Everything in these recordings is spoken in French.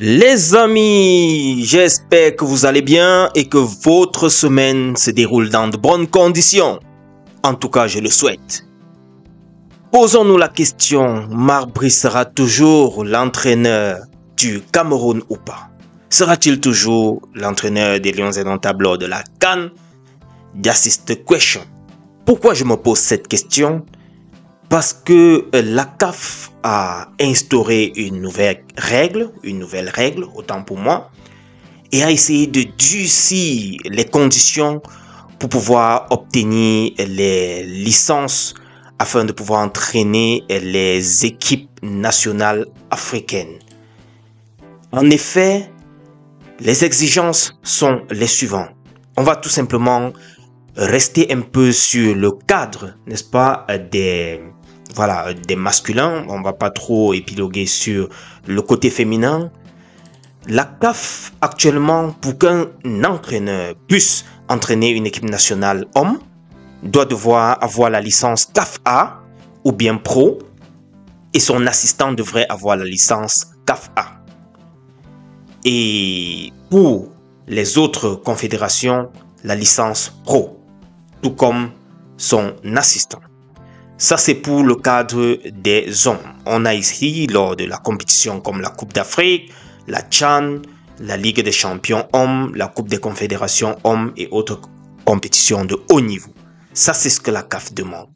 Les amis, j'espère que vous allez bien et que votre semaine se déroule dans de bonnes conditions. En tout cas, je le souhaite. Posons-nous la question, Marc Brice sera toujours l'entraîneur du Cameroun ou pas? Sera-t-il toujours l'entraîneur des Lions indomptables lors de la CAN? That's the question. Pourquoi je me pose cette question? Parce que la CAF a instauré une nouvelle règle, autant pour moi, et a essayé de durcir les conditions pour pouvoir obtenir les licences afin de pouvoir entraîner les équipes nationales africaines. En effet, les exigences sont les suivantes. On va tout simplement rester un peu sur le cadre, n'est-ce pas, des masculins. On va pas trop épiloguer sur le côté féminin. La CAF, actuellement, pour qu'un entraîneur puisse entraîner une équipe nationale homme, doit devoir avoir la licence CAF A ou bien Pro, et son assistant devrait avoir la licence CAF A. Et pour les autres confédérations, la licence Pro, tout comme son assistant. Ça, c'est pour le cadre des hommes. On a ici, lors de la compétition comme la Coupe d'Afrique, la CHAN, la Ligue des champions hommes, la Coupe des confédérations hommes et autres compétitions de haut niveau. Ça, c'est ce que la CAF demande.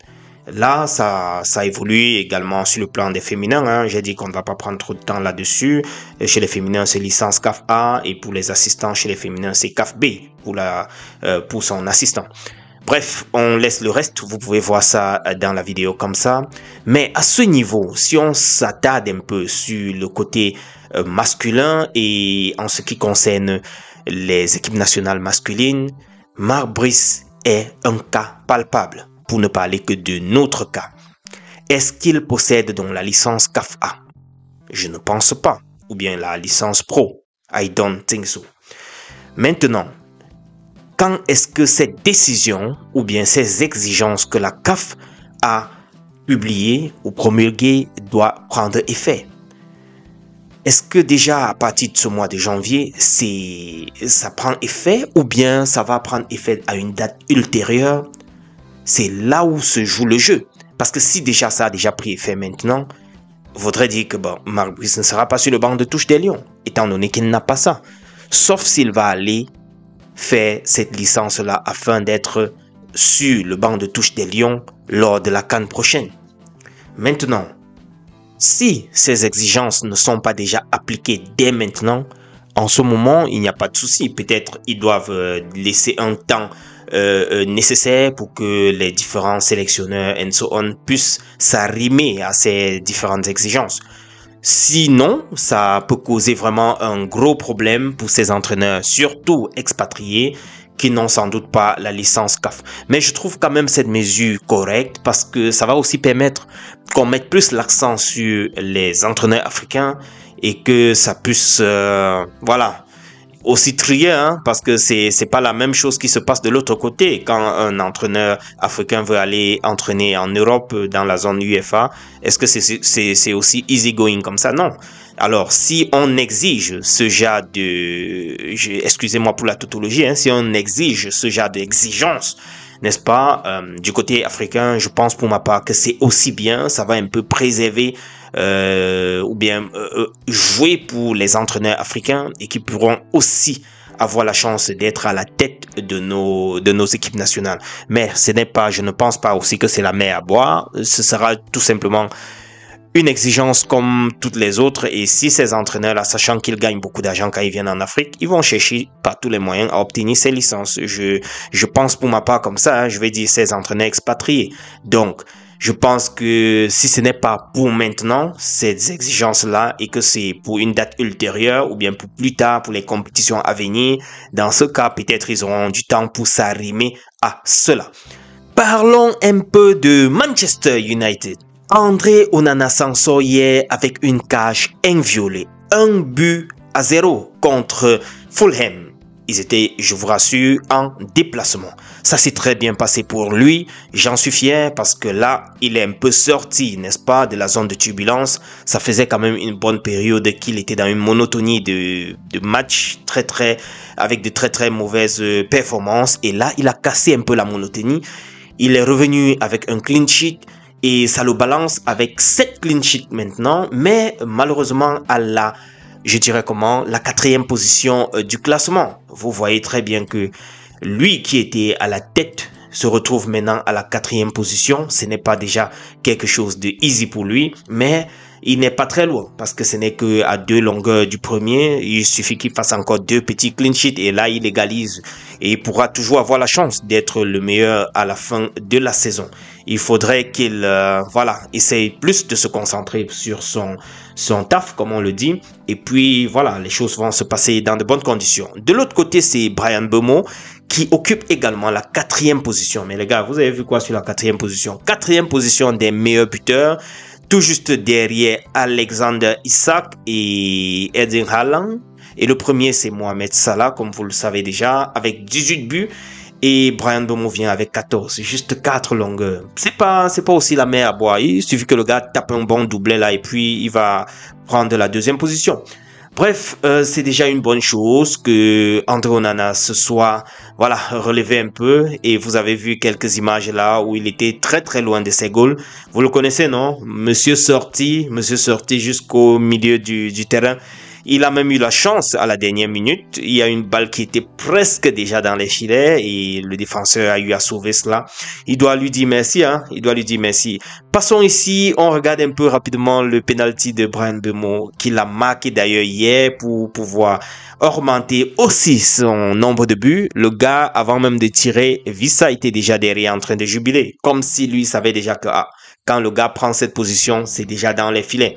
Là, ça évolue également sur le plan des féminins. J'ai dit qu'on ne va pas prendre trop de temps là-dessus. Chez les féminins, c'est licence CAF A, et pour les assistants, chez les féminins, c'est CAF B pour son assistant. Bref, on laisse le reste, vous pouvez voir ça dans la vidéo comme ça. Mais à ce niveau, si on s'attarde un peu sur le côté masculin et en ce qui concerne les équipes nationales masculines, Marc Brice est un cas palpable, pour ne parler que de notre cas. Est-ce qu'il possède donc la licence CAF A? Je ne pense pas. Ou bien la licence Pro? I don't think so. Maintenant, quand est-ce que cette décision ou bien ces exigences que la CAF a publiées ou promulguées doit prendre effet? Est-ce que déjà à partir de ce mois de janvier, ça prend effet ou bien ça va prendre effet à une date ultérieure? C'est là où se joue le jeu. Parce que si déjà ça a déjà pris effet maintenant, vaudrait dire que Marc Brice ne sera pas sur le banc de touche des Lions, étant donné qu'il n'a pas ça. Sauf s'il va aller faire cette licence-là afin d'être sur le banc de touche des Lions lors de la CAN prochaine. Maintenant, si ces exigences ne sont pas déjà appliquées dès maintenant, en ce moment, il n'y a pas de souci. Peut-être ils doivent laisser un temps nécessaire pour que les différents sélectionneurs and so on puissent s'arrimer à ces différentes exigences. Sinon, ça peut causer vraiment un gros problème pour ces entraîneurs, surtout expatriés, qui n'ont sans doute pas la licence CAF. Mais je trouve quand même cette mesure correcte parce que ça va aussi permettre qu'on mette plus l'accent sur les entraîneurs africains et que ça puisse, aussi trier, parce que c'est pas la même chose qui se passe de l'autre côté. Quand un entraîneur africain veut aller entraîner en Europe dans la zone UEFA, est-ce que c'est aussi easy going comme ça? Non. Alors, si on exige ce genre de, excusez-moi pour la tautologie, si on exige ce genre d'exigence, n'est-ce pas, du côté africain, je pense pour ma part que c'est aussi bien, ça va un peu préserver jouer pour les entraîneurs africains et qui pourront aussi avoir la chance d'être à la tête de nos équipes nationales. Mais je ne pense pas aussi que c'est la mer à boire. Ce sera tout simplement une exigence comme toutes les autres, et si ces entraîneurs-là, sachant qu'ils gagnent beaucoup d'argent quand ils viennent en Afrique, ils vont chercher par tous les moyens à obtenir ces licences. Je pense pour ma part comme ça, je vais dire ces entraîneurs expatriés. Donc, je pense que si ce n'est pas pour maintenant, ces exigences-là, et que c'est pour une date ultérieure ou bien pour plus tard, pour les compétitions à venir, dans ce cas, peut-être ils auront du temps pour s'arrimer à cela. Parlons un peu de Manchester United. André Onana s'en sort hier avec une cage inviolée. 1-0 contre Fulham. ils étaient, je vous rassure, en déplacement. Ça s'est très bien passé pour lui. J'en suis fier parce que là, il est un peu sorti, n'est-ce pas, de la zone de turbulence. Ça faisait quand même une bonne période qu'il était dans une monotonie de match avec de très mauvaises performances. Et là, il a cassé un peu la monotonie. Il est revenu avec un clean sheet. Et ça le balance avec 7 clean sheets maintenant. Mais malheureusement, la 4e position du classement. Vous voyez très bien que lui qui était à la tête se retrouve maintenant à la 4e position. Ce n'est pas déjà quelque chose de easy pour lui, mais il n'est pas très loin parce que ce n'est que à 2 longueurs du premier. Il suffit qu'il fasse encore 2 petits clean sheets et là il égalise et il pourra toujours avoir la chance d'être le meilleur à la fin de la saison. Il faudrait qu'il essaye plus de se concentrer sur son taf, comme on le dit. Et puis voilà, les choses vont se passer dans de bonnes conditions. De l'autre côté, c'est Bryan Mbeumo qui occupe également la 4e position. Mais les gars, vous avez vu quoi sur la 4e position? 4e position des meilleurs buteurs, tout juste derrière Alexander Isak et Erling Haaland. Et le premier, c'est Mohamed Salah, comme vous le savez déjà, avec 18 buts. Et Bryan Mbeumo vient avec 14, juste 4 longueurs. C'est pas aussi la mer à boire. Il suffit que le gars tape un bon doublé là et puis il va prendre la 2e position. Bref, c'est déjà une bonne chose que André Onana se soit relevé un peu et vous avez vu quelques images là où il était très loin de ses goals. Vous le connaissez, non? Monsieur sorti jusqu'au milieu du terrain. Il a même eu la chance à la dernière minute. Il y a une balle qui était presque déjà dans les filets et le défenseur a eu à sauver cela. Il doit lui dire merci, hein. Il doit lui dire merci. Passons ici, on regarde un peu rapidement le penalty de Bryan Mbeumo qu'il a marqué d'ailleurs hier pour pouvoir augmenter aussi son nombre de buts. Le gars, avant même de tirer, Vissa était déjà derrière en train de jubiler. Comme si lui savait déjà que quand le gars prend cette position, c'est déjà dans les filets.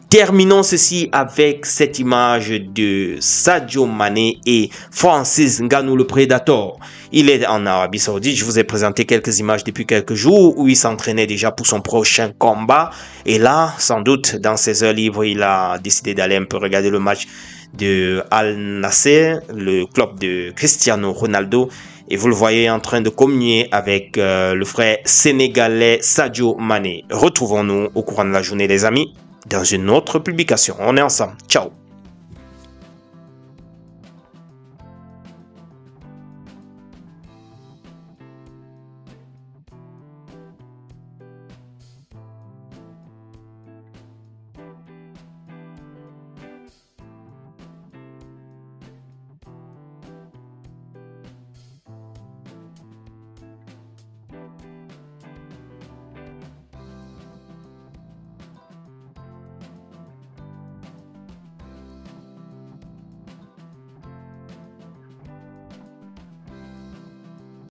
Terminons ceci avec cette image de Sadio Mané et Francis Ngannou le Predator. Il est en Arabie Saoudite. Je vous ai présenté quelques images depuis quelques jours où il s'entraînait déjà pour son prochain combat. Et là, sans doute, dans ses heures libres, il a décidé d'aller un peu regarder le match de Al Nassr, le club de Cristiano Ronaldo. Et vous le voyez en train de communier avec le frère sénégalais Sadio Mané. Retrouvons-nous au courant de la journée, les amis, dans une autre publication. On est ensemble. Ciao.